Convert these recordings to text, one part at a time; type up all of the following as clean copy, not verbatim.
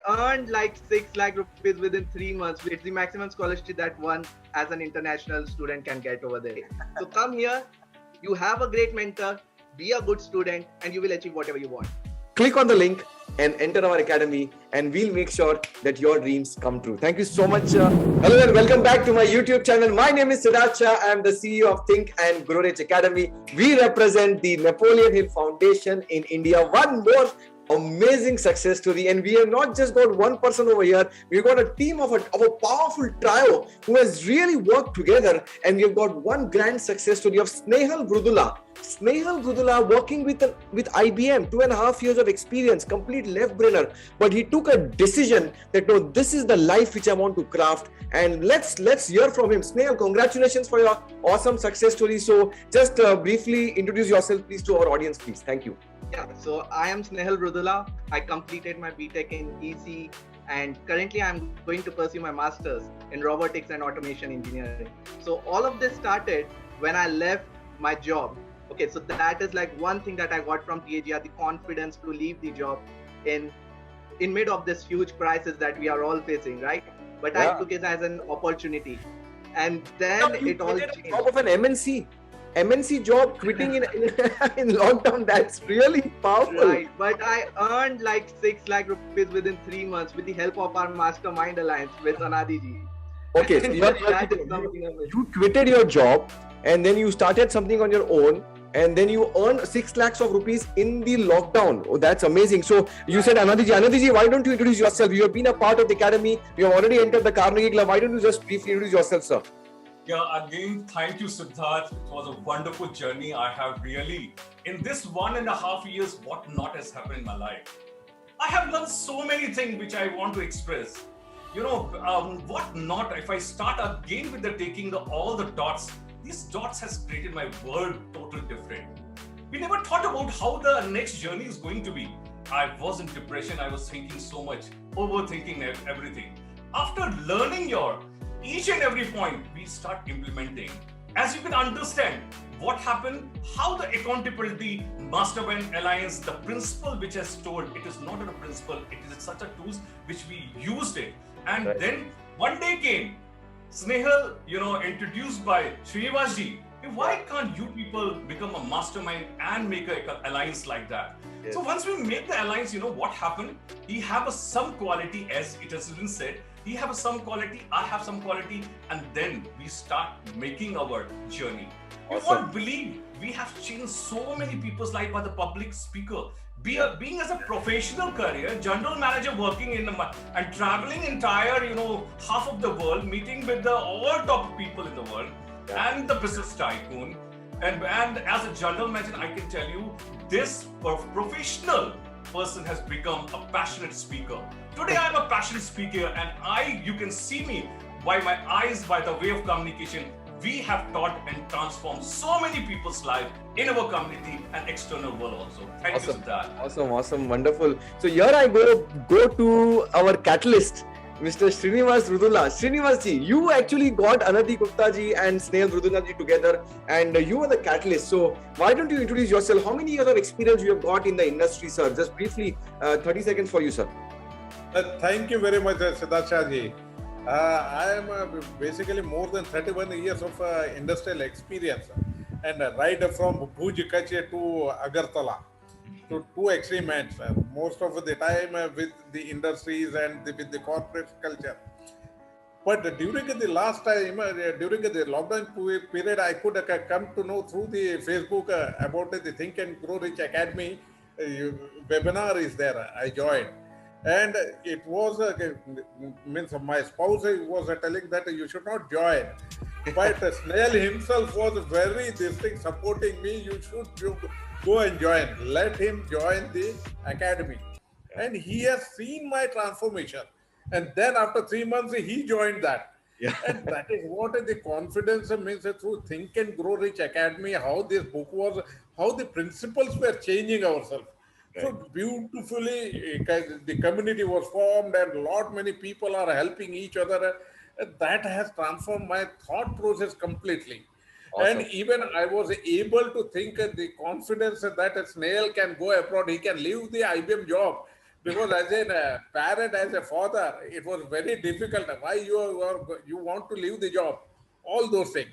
earned like 6 lakh rupees within 3 months. It's the maximum scholarship that one as an international student can get over there. So come here, you have a great mentor, be a good student, and you will achieve whatever you want. Click on the link and enter our academy, and we'll make sure that your dreams come true. Thank you so much. Hello and welcome back to my YouTube channel. My name is Siddharth Shah. I am the CEO of Think and Grow Rich Academy. We represent the Napoleon Hill Foundation in India. One more amazing success story, and we have not just got one person over here. We've got a team of a powerful trio who has really worked together, and we've got one grand success story of Snehal Vrudula. Snehal Vrudula working with IBM, 2.5 years of experience, complete left-brainer, but he took a decision that no, this is the life which I want to craft. And let's hear from him. Snehal, congratulations for your awesome success story. So just briefly introduce yourself, please, to our audience, please. Thank you. Yeah, so I am Snehal Vrudula. I completed my BTech in EC, and currently I'm going to pursue my master's in robotics and automation engineering. So all of this started when I left my job. Okay, so that is like one thing that I got from TAGR, the confidence to leave the job in mid of this huge crisis that we are all facing, right? But yeah. I took it as an opportunity, and then it all changed. Job of an MNC job, quitting in lockdown, that's really powerful. Right, but I earned like 6 lakh rupees within 3 months with the help of our mastermind alliance with Anadi ji. Okay, so you quitted your job and then you started something on your own, and then you earned 6 lakhs of rupees in the lockdown. Oh, that's amazing. So you said, Anadi ji, why don't you introduce yourself? You have been a part of the academy. You have already entered the Carnegie Club. Why don't you just briefly introduce yourself, sir? Yeah, again, thank you, Siddharth. It was a wonderful journey. I have really, in this 1.5 years, what not has happened in my life. I have learned so many things which I want to express. You know, what not, if I start again with the taking all the dots, these dots has created my world totally different. We never thought about how the next journey is going to be. I was in depression. I was thinking so much, overthinking everything. After learning each and every point, we start implementing. As you can understand what happened, how the accountability, mastermind alliance, the principle which has told, it is not a principle, it is such a tool which we used it. And right. Then one day came, Snehal, introduced by Srinivas ji. Why can't you people become a mastermind and make an alliance like that? Yes. So once we make the alliance, what happened? He have some quality, as it has been said. He have some quality, I have some quality, and then we start making our journey. Awesome. You won't believe we have changed so many people's life by the public speaker. Being as a professional career, general manager working and traveling entire, half of the world, meeting with all top people in the world, and the business tycoon. And as a general manager, I can tell you, this professional person has become a passionate speaker. Today, I'm a passionate speaker, and you can see me by my eyes, by the way of communication. We have taught and transformed so many people's life in our community and external world also. Thank you for that. Awesome, wonderful. So here I go to our catalyst, Mr. Srinivas Vrudula. Srinivas ji, you actually got Anadi Gupta ji and Snehal Vrudula ji together, and you are the catalyst. So why don't you introduce yourself? How many years of experience you have got in the industry, sir? Just briefly, 30 seconds for you, sir. Thank you very much, Siddharth Shah ji. I am basically more than 31 years of industrial experience, and right from Bhuj, Kutch to Agartala, to two extreme ends. Most of the time with the industries and with the corporate culture. But during the last time, during the lockdown period, I could come to know through the Facebook about the Think and Grow Rich Academy webinar is there. I joined. And it was, means my spouse was telling that you should not join. But Snehal himself was very supporting me. You should go and join. Let him join the academy. And he has seen my transformation. And then after 3 months, he joined that. Yeah. And that is what the confidence means through Think and Grow Rich Academy, how this book was, how the principles were changing ourselves. So beautifully, the community was formed and many people are helping each other. That has transformed my thought process completely. Awesome. And even I was able to think the confidence that Snehal can go abroad, he can leave the IBM job Because as a parent, as a father, it was very difficult. Why you want to leave the job? All those things.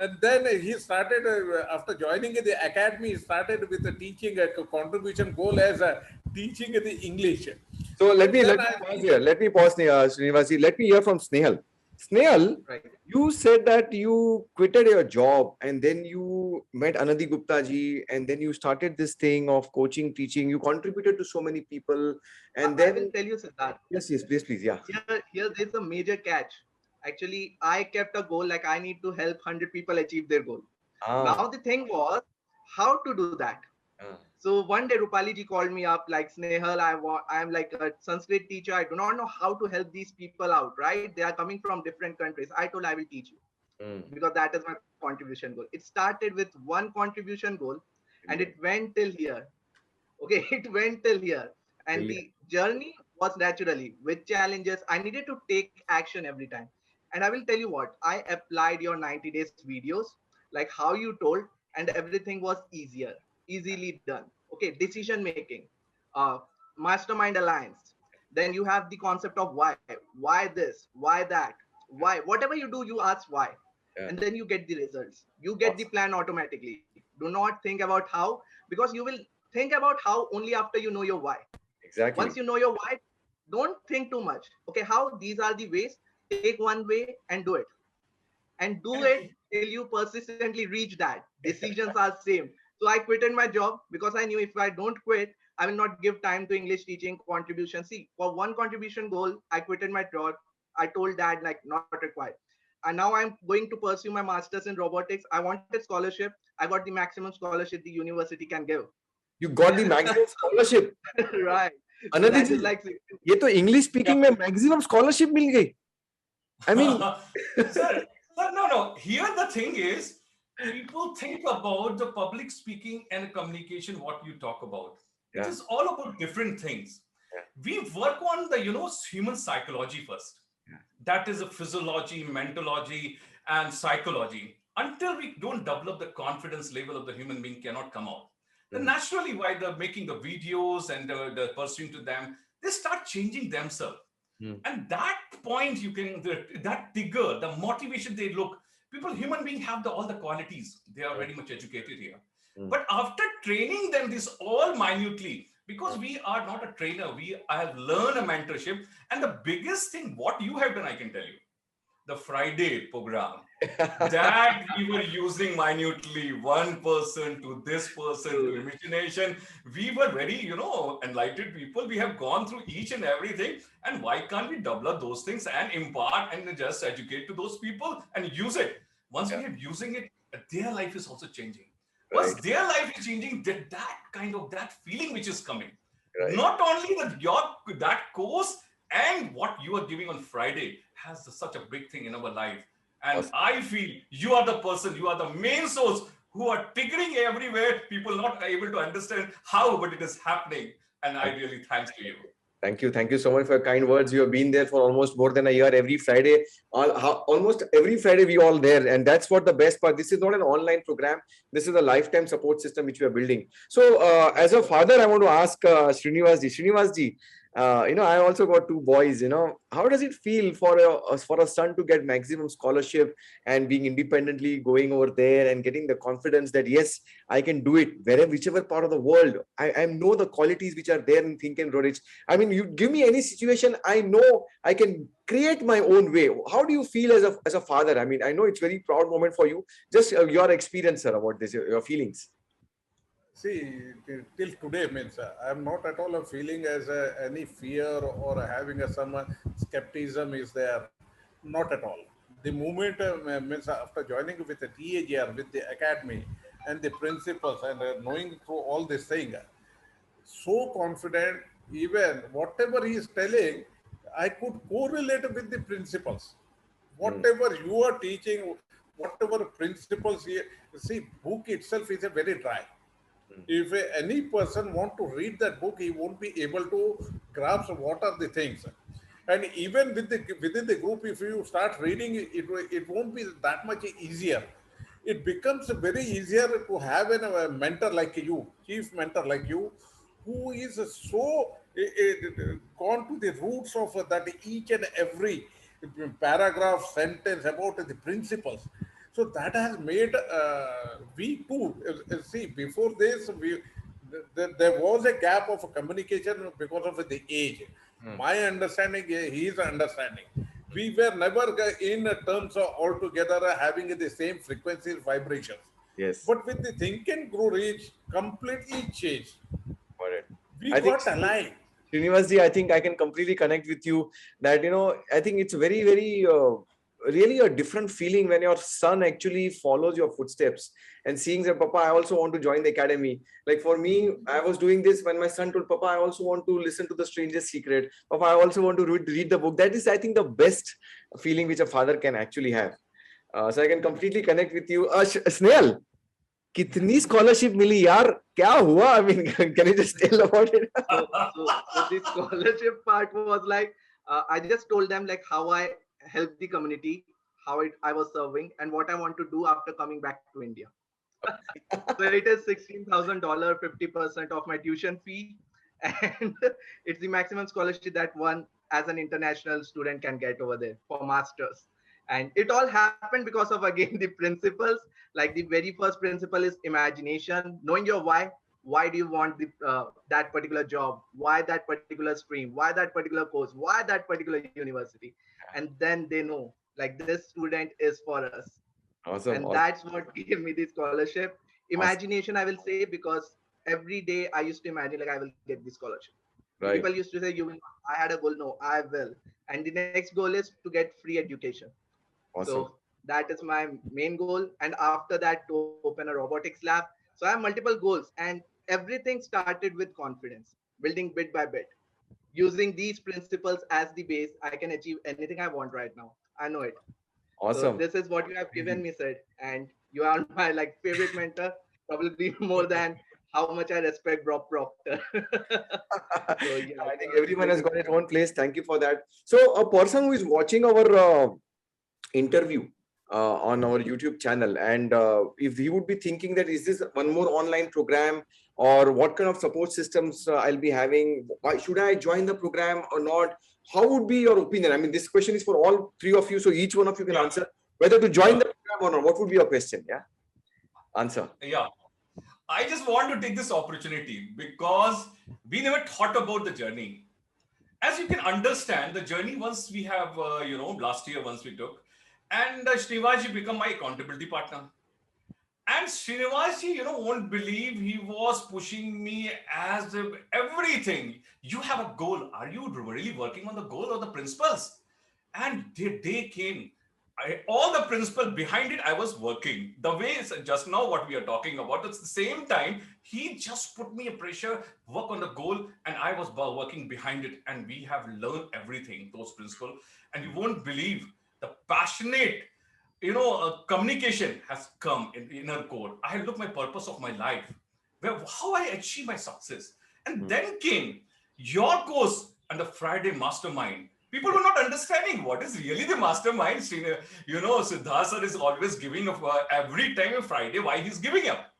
And then he started, after joining the academy, he started with the teaching a contribution goal as teaching the English. So let me Then pause here. Let me pause, Srinivasi. Let me hear from Snehal. Snehal, Right. you said that you quitted your job and then you met Anandi Gupta ji and then you started this thing of coaching, teaching. You contributed to so many people, and I will then tell you, Siddharth. yes, please, yeah. Here there's a major catch. Actually, I kept a goal like I need to help 100 people achieve their goal. Ah, Now the thing was how to do that. ah, So one day Rupali ji called me up like, Snehal, I'm like a Sanskrit teacher. I do not know how to help these people out, right? They are coming from different countries. I told I will teach you because that is my contribution goal. It started with one contribution goal and it went till here. Okay, it went till here. And brilliant. the journey was naturally with challenges. I needed to take action every time. And I will tell you what, I applied your 90 days videos, like how you told, and everything was easily done. Okay, decision making, uh, mastermind alliance. Then you have the concept of why this, why that, why, whatever you do, you ask why. Yeah. And then you get the results. You get the Awesome. plan automatically. Do not think about how, because you will think about how only after you know your why. Exactly. Once you know your why, don't think too much. Okay, how these are the ways, take one way and do it. And do it till you persistently reach that. Decisions are same. So I quitted my job because I knew if I don't quit, I will not give time to English teaching contribution. See, for one contribution goal, I quitted my job. I told dad like not required. And now I'm going to pursue my master's in robotics. I wanted scholarship. I got the maximum scholarship the university can give. You got the maximum scholarship. Right. So Anandi that ji, is like ये तो English speaking में maximum scholarship मिल गई. I mean, sir, no. Here the thing is, people think about the public speaking and communication, what you talk about. It Yeah. is all about different things. Yeah. We work on the, human psychology first. Yeah. That is a physiology, mentology, and psychology. Until we don't develop the confidence level of the human being cannot come out. Then naturally, while they're making the videos and the pursuing to them, they start changing themselves. And that point that trigger, the motivation they look, human beings have all the qualities. They are very much educated here. But after training them this all minutely, because we are not a trainer, I have learned a mentorship. And the biggest thing, what you have done, I can tell you, the Friday program, that we were using minutely, one person to this person to imagination. We were very, enlightened people. We have gone through each and everything. And why can't we develop those things and impart and just educate to those people and use it? Once we are using it, their life is also changing. Once their life is changing, that feeling which is coming. Right. Not only that course and what you are giving on Friday has such a big thing in our life. And Awesome. I feel you are the person, you are the main source who are tickering everywhere. People not able to understand how, but it is happening. And I really thanks to you. Thank you so much for your kind words. You have been there for almost more than a year. Every Friday, almost every Friday, we all there, and that's what the best part. This is not an online program. This is a lifetime support system which we are building. So, as a father, I want to ask Srinivas ji, I also got two boys. How does it feel for a son to get maximum scholarship and being independently going over there and getting the confidence that yes, I can do it whichever part of the world. I know the qualities which are there in Think and Grow Rich. I mean, you give me any situation, I know I can create my own way. How do you feel as a father? I mean, I know it's a very proud moment for you. Just your experience, sir, about this, your feelings. See, till today means I'm not at all feeling as any fear or having some skepticism is there. Not at all. The moment means after joining with the TAGR, with the academy and the principals and knowing through all this thing, so confident, even whatever he is telling, I could correlate with the principles. Whatever you are teaching, whatever principles here, see, book itself is a very dry. If any person want to read that book, he won't be able to grasp what are the things. And even within the group, if you start reading, it won't be that much easier. It becomes very easier to have a mentor like you, chief mentor like you, who is so gone to the roots of that each and every paragraph, sentence about the principles. So that has made we too see before this there was a gap of communication because of the age. My understanding, his understanding, we were never in terms of altogether having the same frequencies, vibrations. Yes. But with the Think and Grow Rich, completely changed. Got it. We I think got aligned. Srinivas ji, I think I can completely connect with you that, I think it's very, really a different feeling when your son actually follows your footsteps and seeing that, Papa, I also want to join the academy. Like for me, I was doing this when my son told, Papa, I also want to listen to The Stranger's Secret. Papa, I also want to read the book. That is, I think, the best feeling which a father can actually have. So I can completely connect with you. Snehal, कितनी scholarship मिली यार क्या हुआ I mean can you just tell about it so the scholarship part was like I just told them like how I helped the community, how I was serving, and what I want to do after coming back to India. So it is $16,000, 50% of my tuition fee, and it's the maximum scholarship that one as an international student can get over there for masters. And it all happened because of again the principles. Like the very first principle is imagination, knowing your why. Why do you want that particular job? Why that particular stream? Why that particular course? Why that particular university? And then they know like this student is for us. awesome, And awesome. that's what gave me the scholarship. Awesome. Imagination, I will say, because every day I used to imagine like I will get the scholarship. Right. People used to say you will not. I had a goal, no, I will. And the next goal is to get free education. Awesome. So that is my main goal. And after that, to open a robotics lab. So I have multiple goals, and everything started with confidence, building bit by bit. Using these principles as the base, I can achieve anything I want right now. I know it. So Awesome. this is what you have given me, Sid, and you are my like favorite mentor, probably more than how much I respect Bob Proctor. So yeah, I think everyone has got its own place. Thank you for that. So a person who is watching our interview on our YouTube channel, and if he would be thinking that is this one more online program, or what kind of support systems I'll be having, why should I join the program or not? How would be your opinion? I mean, this question is for all three of you, so each one of you can answer whether to join the program or not. What would be your question? Yeah, answer. Yeah. I just want to take this opportunity because we never thought about the journey. As you can understand, the journey once we have, last year once we took, and Srinivasji become my accountability partner. And Srinivasji, won't believe he was pushing me as everything. You have a goal. Are you really working on the goal or the principles? And the day came. All the principle behind it, I was working. The way it's just now what we are talking about, it's the same time, he just put me a pressure, work on the goal, and I was working behind it. And we have learned everything, those principles. And you won't believe the passionate, communication has come in inner core. I look my purpose of my life, how I achieve my success. And then came your course and the Friday Mastermind. People were not understanding what is really the mastermind. Siddharth sir is always giving up every time on Friday. Why he's giving up?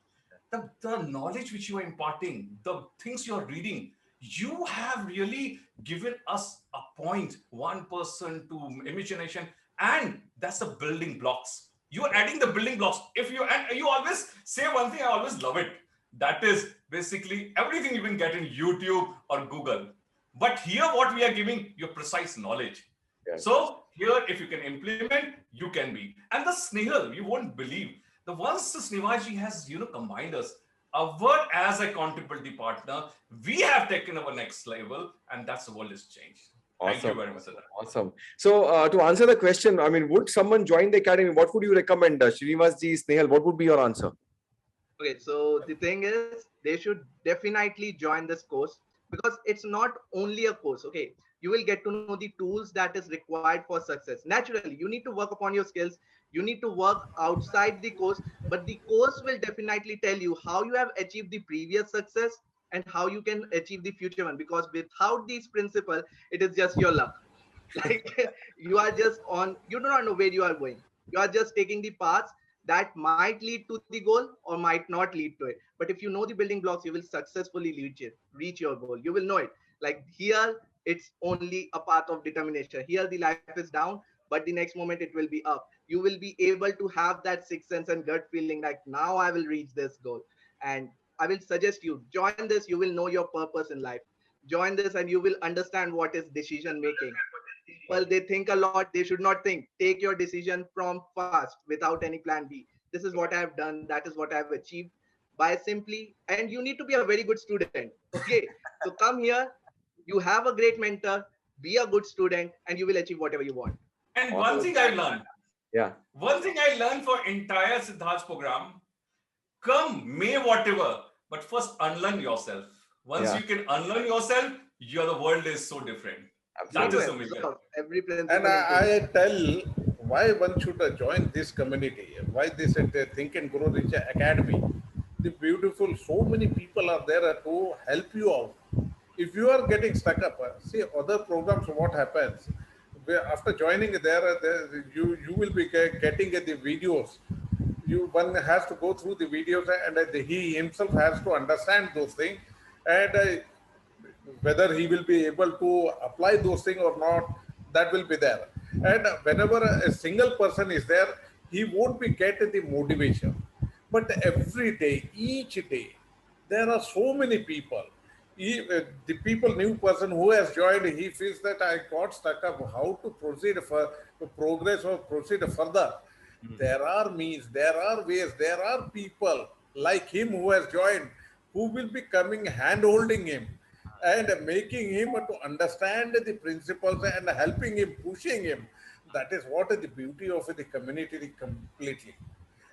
The knowledge which you are imparting, the things you are reading, you have really given us a point, 1% to imagination, and that's the building blocks. You are adding the building blocks. And you always say one thing, I always love it. That is basically everything you can get in YouTube or Google. But here, what we are giving, your precise knowledge. Yes. So here, if you can implement, you can be. And the Snehal, you won't believe. Once the Srinivasji has, combined us, our as accountability partner, we have taken our next level, and that's the world has changed. Awesome. Thank you very much. Awesome. So to answer the question, I mean, would someone join the academy? What would you recommend, Srinivasji, Snehal? What would be your answer? Okay, so the thing is, they should definitely join this course, because it's not only a course. Okay, you will get to know the tools that is required for success. Naturally, you need to work upon your skills. You need to work outside the course, but the course will definitely tell you how you have achieved the previous success and how you can achieve the future one. Because without these principles, it is just your luck. Like you are just you do not know where you are going. You are just taking the paths that might lead to the goal or might not lead to it. But if you know the building blocks, you will successfully reach your goal. You will know it. Like here, it's only a path of determination. Here, the life is down, but the next moment it will be up. You will be able to have that sixth sense and gut feeling like now I will reach this goal. And I will suggest you join this. You will know your purpose in life. Join this, and you will understand what is decision making. People, they think a lot. They should not think. Take your decision from fast without any plan B. This is what I have done. That is what I have achieved by simply. And you need to be a very good student. Okay, so come here. You have a great mentor. Be a good student, and you will achieve whatever you want. And one thing I learned, Yeah. one thing I learned for entire Siddharth program, come may whatever, but first unlearn yourself. Once Yeah. you can unlearn yourself, the world is so different. That is Absolutely. the major. Every principle. And I tell why one should join this community, why this Think and Grow Rich Academy. The beautiful, so many people are there to help you out. If you are getting stuck up, see other programs, what happens? After joining you will be getting the videos. One has to go through the videos, and he himself has to understand those things, and whether he will be able to apply those things or not, that will be there. And whenever a single person is there, he won't be getting the motivation. But every day, each day, there are so many people. The new person who has joined, he feels that I got stuck up how to proceed for progress or proceed further. There are means, there are ways, there are people like him who has joined, who will be coming hand holding him and making him to understand the principles and helping him, pushing him. That is what is the beauty of the community completely.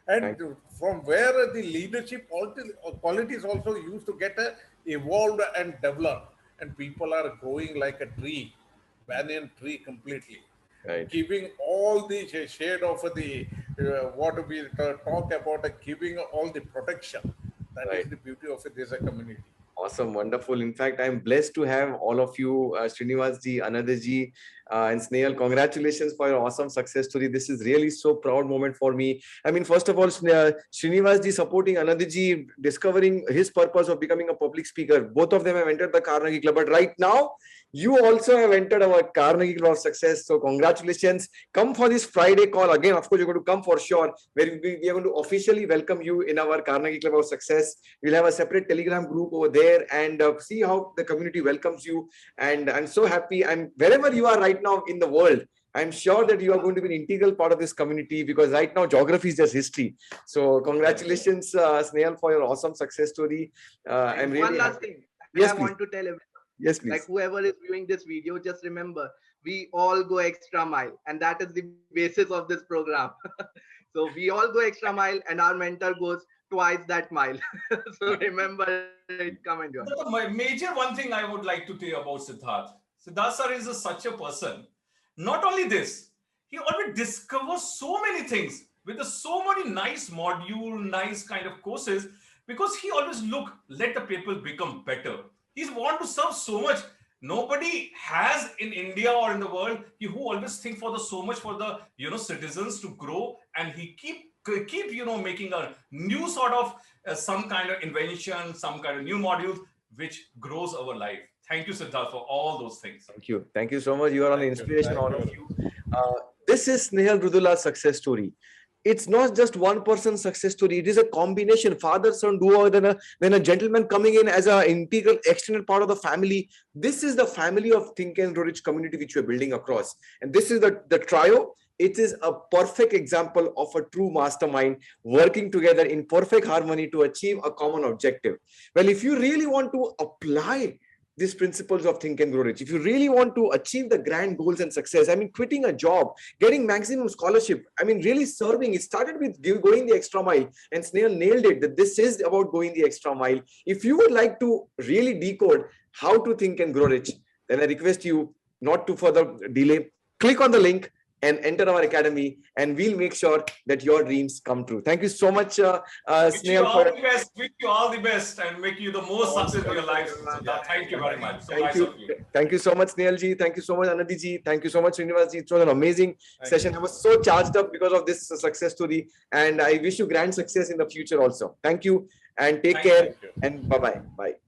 And from where the leadership qualities also used to get evolved and developed, and people are growing like a tree, banyan tree completely, Right. giving all the shade of the what we talk about, giving all the protection. That is Right. the beauty of this community. Awesome, wonderful. In fact, I'm blessed to have all of you, Srinivas ji, Anadha ji, and Snehal. Congratulations for your awesome success story. This is really so proud moment for me. I mean, first of all, Srinivas ji supporting Anadha ji, discovering his purpose of becoming a public speaker. Both of them have entered the Carnegie Club, but right now, you also have entered our Carnegie Club of Success. So congratulations. Come for this Friday call. Again, of course, you're going to come for sure, where we are going to officially welcome you in our Carnegie Club of Success. We'll have a separate Telegram group over there, and see how the community welcomes you. And I'm so happy. And wherever you are right now in the world, I'm sure that you are going to be an integral part of this community, because right now geography is just history. So congratulations, Snehal, for your awesome success story. I'm really One last happy. thing Yes, I please. want to tell everyone. Yes, please. Like whoever is viewing this video, just remember, we all go extra mile, and that is the basis of this program. So we all go extra mile, and our mentor goes twice that mile. So remember it, come and join. The major one thing I would like to tell you about Siddharth. Siddharth sir is such a person. Not only this, he always discovers so many things with so many nice module, nice kind of courses, because he always let the people become better. He's want to serve so much. Nobody has in India or in the world who always think for so much for the citizens to grow, and he keep making a new sort of some kind of invention, some kind of new modules which grows our life. Thank you, Siddharth, for all those things. Thank you. Thank you so much. You are an Thank you. inspiration, Thank all you. of you. This is Snehal Rudula's success story. It's not just one person's success story. It is a combination, father, son, duo, then a gentleman coming in as an integral, extended part of the family. This is the family of Think and Grow Rich community which we're building across. And this is the trio. It is a perfect example of a true mastermind working together in perfect harmony to achieve a common objective. Well, if you really want to apply these principles of Think and Grow Rich, if you really want to achieve the grand goals and success, I mean, quitting a job, getting maximum scholarship, I mean, really serving, it started with going the extra mile, and Snehal nailed it, that this is about going the extra mile. If you would like to really decode how to think and grow rich, then I request you not to further delay, click on the link and enter our academy, and we'll make sure that your dreams come true. Thank you so much, Wish you Snehal. all the best. Wish you all the best, and make you the most success in your life. Siddharth. Thank you very much. So nice of you. Thank you so much, Snehal ji. Thank you so much, Anadhi ji. Thank you so much, Srinivas ji. It was an amazing session. I was so charged up because of this success story, and I wish you grand success in the future also. Thank you, and take care, you. and bye-bye. Bye.